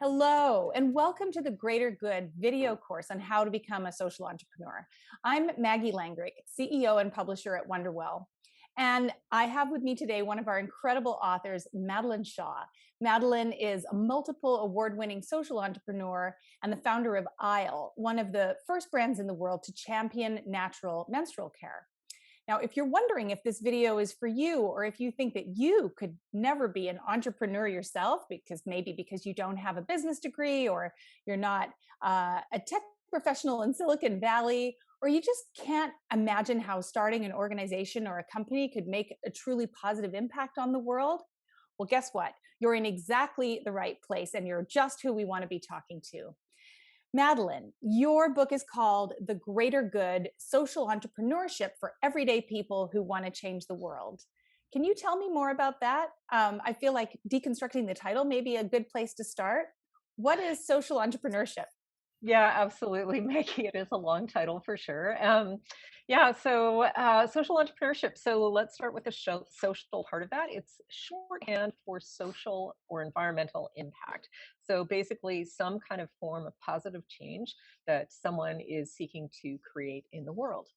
Hello, and welcome to the Greater Good video course on how to become a social entrepreneur. I'm Maggie Langrick, CEO and publisher at Wonderwell. And I have with me today one of our incredible authors, Madeleine Shaw. Madeleine is a multiple award-winning social entrepreneur and the founder of Isle, one of the first brands in the world to champion natural menstrual care. Now, if you're wondering if this video is for you, or if you think that you could never be an entrepreneur yourself, because you don't have a business degree, or you're not a tech professional in Silicon Valley, or you just can't imagine how starting an organization or a company could make a truly positive impact on the world, well, guess what? You're in exactly the right place, and you're just who we want to be talking to. Madeleine, your book is called The Greater Good, Social Entrepreneurship for Everyday People Who Want to Change the World. Can you tell me more about that? I feel like deconstructing the title may be a good place to start. What is social entrepreneurship? Yeah, absolutely, Maggie. It is a long title for sure. Social entrepreneurship. So let's start with the social part of that. It's shorthand for social or environmental impact. So basically, some kind of form of positive change that someone is seeking to create in the world.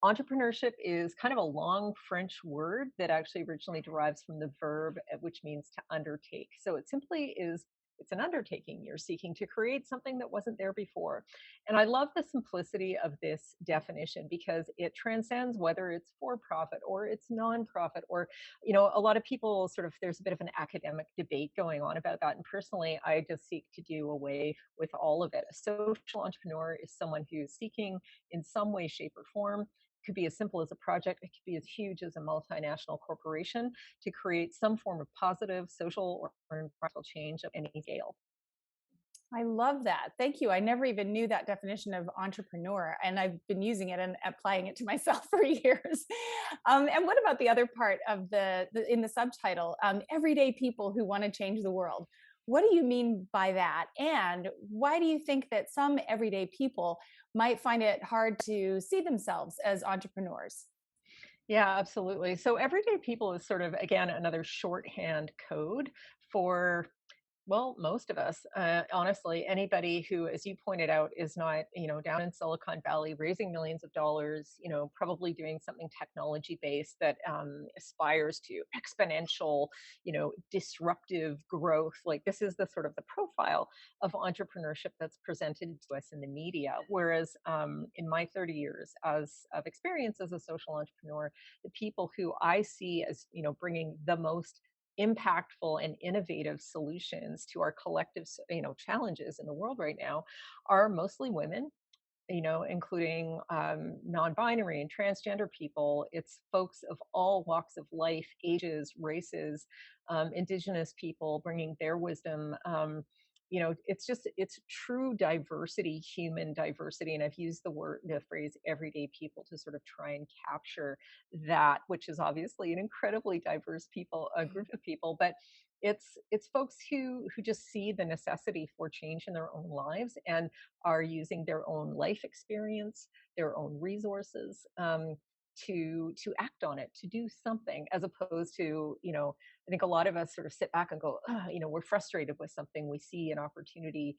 Entrepreneurship is kind of a long French word that actually originally derives from the verb, which means to undertake. So it simply is, it's an undertaking. You're seeking to create something that wasn't there before. And I love the simplicity of this definition because it transcends whether it's for profit or it's nonprofit, or, a lot of people sort of, there's a bit of an academic debate going on about that. And personally, I just seek to do away with all of it. A social entrepreneur is someone who's seeking in some way, shape, or form, could be as simple as a project, it could be as huge as a multinational corporation, to create some form of positive social or environmental change of any scale. I love that. Thank you. I never even knew that definition of entrepreneur, and I've been using it and applying it to myself for years. And what about the other part of in the subtitle, everyday people who want to change the world? What do you mean by that? And why do you think that some everyday people might find it hard to see themselves as entrepreneurs? Yeah, absolutely. So everyday people is sort of, again, another shorthand code for, well, most of us, honestly, anybody who, as you pointed out, is not, down in Silicon Valley raising millions of dollars, probably doing something technology based that aspires to exponential, disruptive growth. Like, this is the sort of the profile of entrepreneurship that's presented to us in the media. Whereas in my 30 years of experience as a social entrepreneur, the people who I see as, bringing the most impactful and innovative solutions to our collective challenges in the world right now are mostly women, including non-binary and transgender people. It's folks of all walks of life, ages, races, indigenous people bringing their wisdom. It's true diversity, human diversity. And I've used the phrase everyday people to sort of try and capture that, which is obviously an incredibly diverse group of people, but it's folks who just see the necessity for change in their own lives and are using their own life experience, their own resources, to act on it, to do something, as opposed to, I think a lot of us sort of sit back and go, we're frustrated with something. We see an opportunity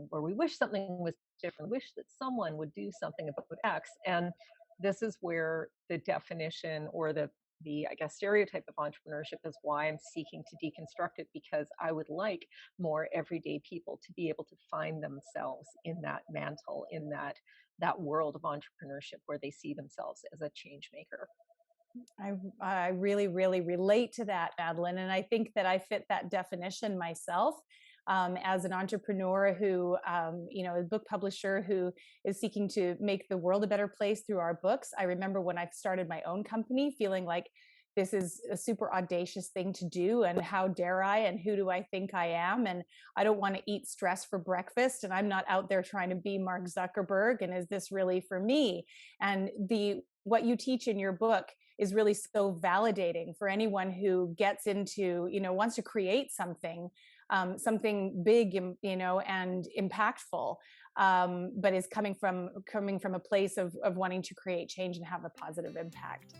where we wish something was different, wish that someone would do something about X. And this is where the definition, or the I guess stereotype of entrepreneurship, is why I'm seeking to deconstruct it, because I would like more everyday people to be able to find themselves in that mantle, in that world of entrepreneurship where they see themselves as a change maker. I really, really relate to that, Madeleine. And I think that I fit that definition myself, as an entrepreneur who, a book publisher who is seeking to make the world a better place through our books. I remember when I started my own company feeling like this is a super audacious thing to do, and how dare I, and who do I think I am, and I don't want to eat stress for breakfast, and I'm not out there trying to be Mark Zuckerberg, and is this really for me? And what you teach in your book is really so validating for anyone who gets into, wants to create something, something big, and impactful, but is coming from a place of wanting to create change and have a positive impact.